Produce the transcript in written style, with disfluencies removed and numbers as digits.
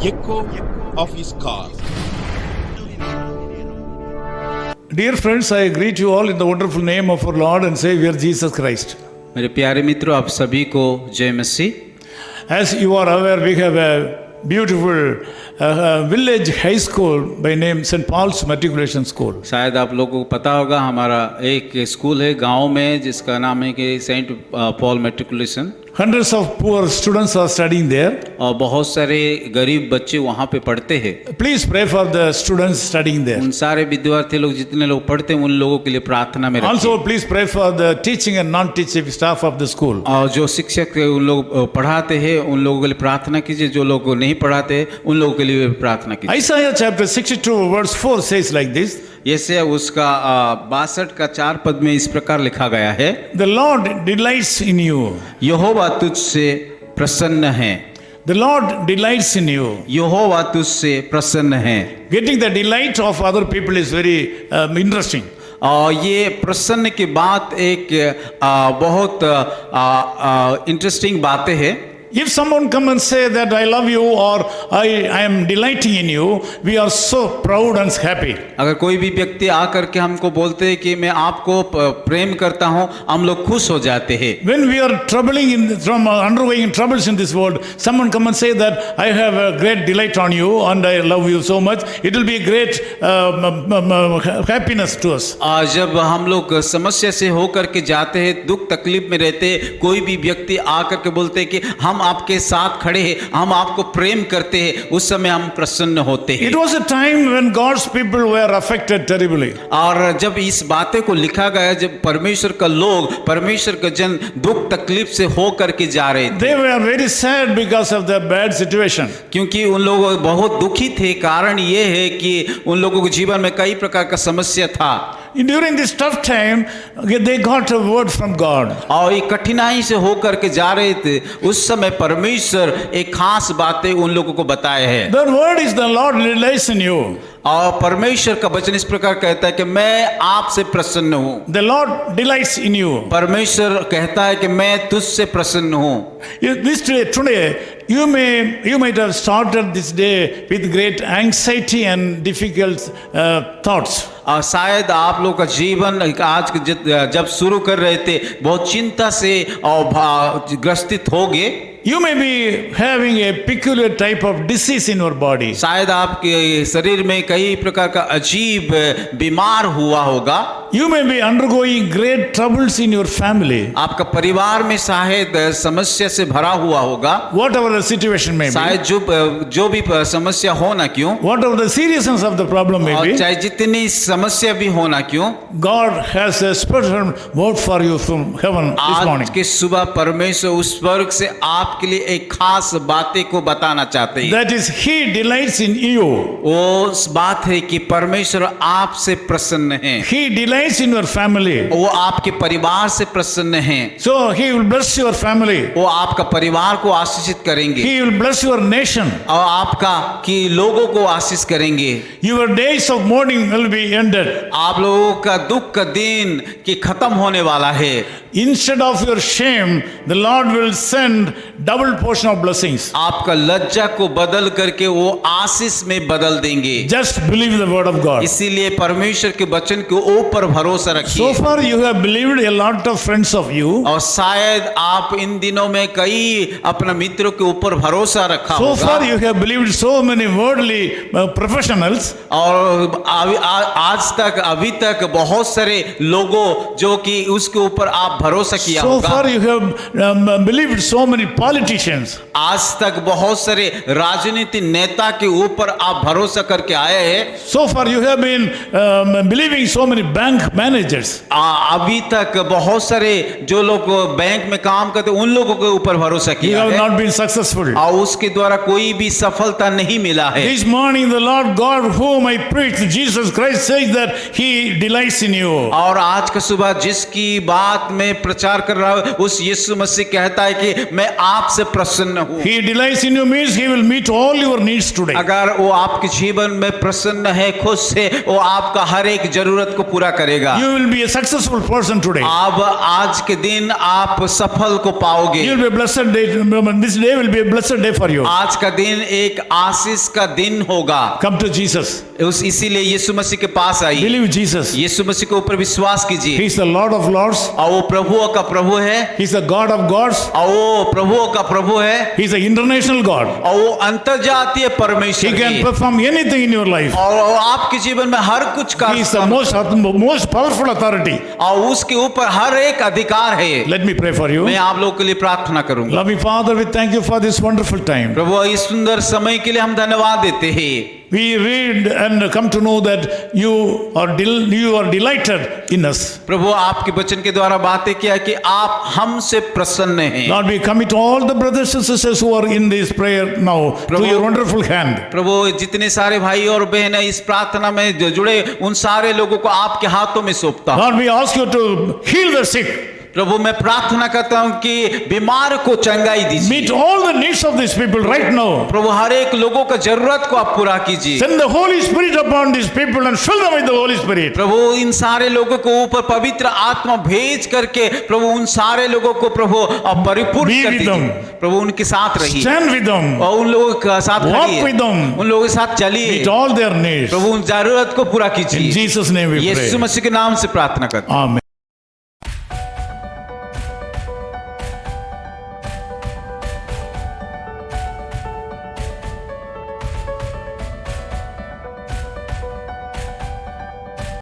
echo of his call. Dear friends, I greet you all in the wonderful name of our Lord and Savior Jesus Christ. मेरे प्यारे मित्रों, आप सभी को जय मसीह। As you are aware, we have a beautiful village high school by name St. Paul's Matriculation School. शायद आप लोगों को पता होगा, हमारा एक स्कूल है गांव में जिसका नाम है कि Saint Paul Matriculation. Hundreds of poor students are studying there. और बहुत सारे गरीब बच्चे वहाँ पे पढ़ते हैं। Please pray for the students studying there. उन सारे विद्यार्थी लोग, जितने लोग पढ़ते हैं, उन लोगों के लिए प्रार्थना में रखिए। Also, please pray for the teaching and non-teaching staff of the school. और जो शिक्षक उन लोग पढ़ाते हैं, उन लोगों के लिए प्रार्थना कीजिए। जो लोग नहीं पढ़ाते, उन लोगों के लिए प्रार्थना कीजिए। Isaiah chapter 62 verse 4 says like this. ये उसका 62 का 4 पद में इस प्रकार लिखा गया है, The Lord delights in you. यहोवा तुझसे प्रसन्न है। The Lord delights in you. यहोवा तुझसे प्रसन्न है। Getting the delight of other people is very interesting. और ये प्रसन्न की बात एक बहुत इंटरेस्टिंग बातें है। If someone come and say that I love you or I am delighting in you, we are so proud and happy. अगर कोई भी व्यक्ति आकर के हमको बोलते हैं कि मैं आपको प्रेम करता हूँ, हम लोग खुश हो जाते हैं। When we are undergoing troubles in this world, someone come and say that I have a great delight on you and I love you so much, it will be a great happiness to us. जब हम लोग समस्या से होकर के जाते हैं, दुख तकलीफ में रहते हैं, कोई भी व्यक्ति आकर के बोलते हैं कि हम आपके साथ खड़े हैं, हम आपको प्रेम करते हैं, उस समय हम प्रसन्न होते हैं। It was a time when God's people were affected terribly. और जब इस बातें को लिखा गया, जब परमेश्वर का लोग, परमेश्वर का जन दुख तकलीफ से होकर के जा रहे थे। They were very sad because of the bad situation. क्योंकि उन लोग बहुत दुखी थे। कारण ये है कि उन लोगों के जीवन में कई प्रकार का समस्या था। During this tough time, they got a word from God. और ये कठिनाई से होकर के जा रहे थे, उस समय परमेश्वर एक खास बातें उन लोगों को बताए हैं। The word is the Lord delights in you. और परमेश्वर का वचन इस प्रकार कहता है कि मैं आपसे प्रसन्न हूँ। The Lord delights in you. परमेश्वर कहता है कि मैं तुझसे प्रसन्न हूँ। Today, you might have started this day with great anxiety and difficult thoughts. शायद आप लोग का जीवन आज जब शुरू कर रहे थे, बहुत चिंता से और ग्रसित हो गए। You may be having a peculiar type of disease in your body. शायद आपके शरीर में कई प्रकार का अजीब बीमार हुआ होगा। You may be undergoing great troubles in your family. आपका परिवार में शायद समस्या से भरा हुआ होगा। Whatever the situation may be. शायद जो भी समस्या हो ना क्यों, whatever the seriousness of the problem may be, चाहे जितनी समस्या भी हो ना क्यों, God has a special word for you from heaven this morning. आज के सुबह परमेश्वर उस वर्ग से आपके लिए एक खास बातें को बताना चाहते हैं। That is, He delights in you. वो उस बात है कि परमेश्वर आपसे प्रसन्न है। He delights in your family. वो आपके परिवार से प्रसन्न है। So He will bless your family. वो आपका परिवार को आशीषित करेंगे। He will bless your nation. और आपका कि लोगों को आशीष करेंगे। Your days of mourning will be ended. आप लोगों का दुख का दिन कि खत्म होने वाला है। Instead of your shame, the Lord will send double portion of blessings. आपका लज्जा को बदल करके वो आशीष में बदल देंगे। Just believe the word of God. इसीलिए परमेश्वर के वचन के ऊपर भरोसा रखिए। So far you have believed a lot of friends of you. और शायद आप इन दिनों में कई अपने मित्रों के ऊपर भरोसा रखा So होगा। far you have believed so many worldly professionals. और आज तक अभी तक बहुत सारे लोगों जो कि उसके ऊपर आप भरोसा किया So होगा। far you have believed so many politicians. आज तक बहुत सारे राजनीति नेता के ऊपर आप भरोसा करके आए हैं। So far you have been believing so many bank managers. अभी तक बहुत सारे जो लोग बैंक में काम करते उन लोगों के ऊपर भरोसा You किया have है not been successful. और उसके द्वारा कोई भी सफलता नहीं मिला है। This morning the Lord God whom I preach, Jesus Christ, says message that He delights in you. और आज का सुबह जिसकी बात में प्रचार कर रहा हूं उस यीशु मसीह कहता है कि मैं आपसे प्रसन्न हूं। He delights in you means He will meet all your needs today. अगर वो आपके जीवन में प्रसन्न है, खुश है, वो आपका हर एक जरूरत को पूरा करेगा। You will be a successful person today. अब आज के दिन आप सफल को पाओगे। You will be a blessed day. This day will be a blessed day for you. आज का दिन एक आशीष का दिन होगा। Come to Jesus. इसीलिए यीशु मसीह के पास आइए। Believe Jesus. यीशु मसीह के ऊपर विश्वास कीजिए। He is the Lord of Lords. और वो प्रभुओं का प्रभु है। He is the God of gods. और वो प्रभुओं का प्रभु है। He is the international God. और वो अंतर्जातीय He परमेश्वर can है। perform anything in your life. और वो आपके जीवन में हर कुछ He is the कर most powerful authority. और उसके ऊपर हर एक अधिकार है। Let me pray for you. मैं आप लोगों के लिए प्रार्थना करूंगा। Loving Father, we thank you for this wonderful time. प्रभु इस सुंदर समय के लिए हम धन्यवाद देते हैं। We read and come to know that you are delighted in us. प्रभु आपके वचन के द्वारा बातें किया कि आप हमसे प्रसन्न हैं। Lord, we commit all the brothers and sisters who are in this prayer now to your wonderful hand. प्रभु जितने सारे भाई और बहन इस प्रार्थना में जुड़े उन सारे लोगों को आपके हाथों में सौंपता हूं। Lord, we ask you to heal the sick. प्रभु मैं प्रार्थना करता हूं कि बीमार को चंगाई दीजिए। Meet all the needs of these people right now. प्रभु हर एक लोगों का जरूरत को आप पूरा कीजिए। Send the Holy Spirit upon these people and fill them with the Holy Spirit. प्रभु इन सारे लोगों को ऊपर पवित्र आत्मा भेज करके प्रभु उन सारे लोगों को प्रभु आप परिपूर्ण Be कर with दीजिए। them. प्रभु उनके साथ रहिए Stand with them. और उन लोगों के साथ Walk रहिए, with them. उन लोगों के साथ चलिए। Meet all their needs. प्रभु उन जरूरत को पूरा In कीजिए। Jesus' name we Yeshu pray. मसीह के नाम से प्रार्थना करते हैं। Amen.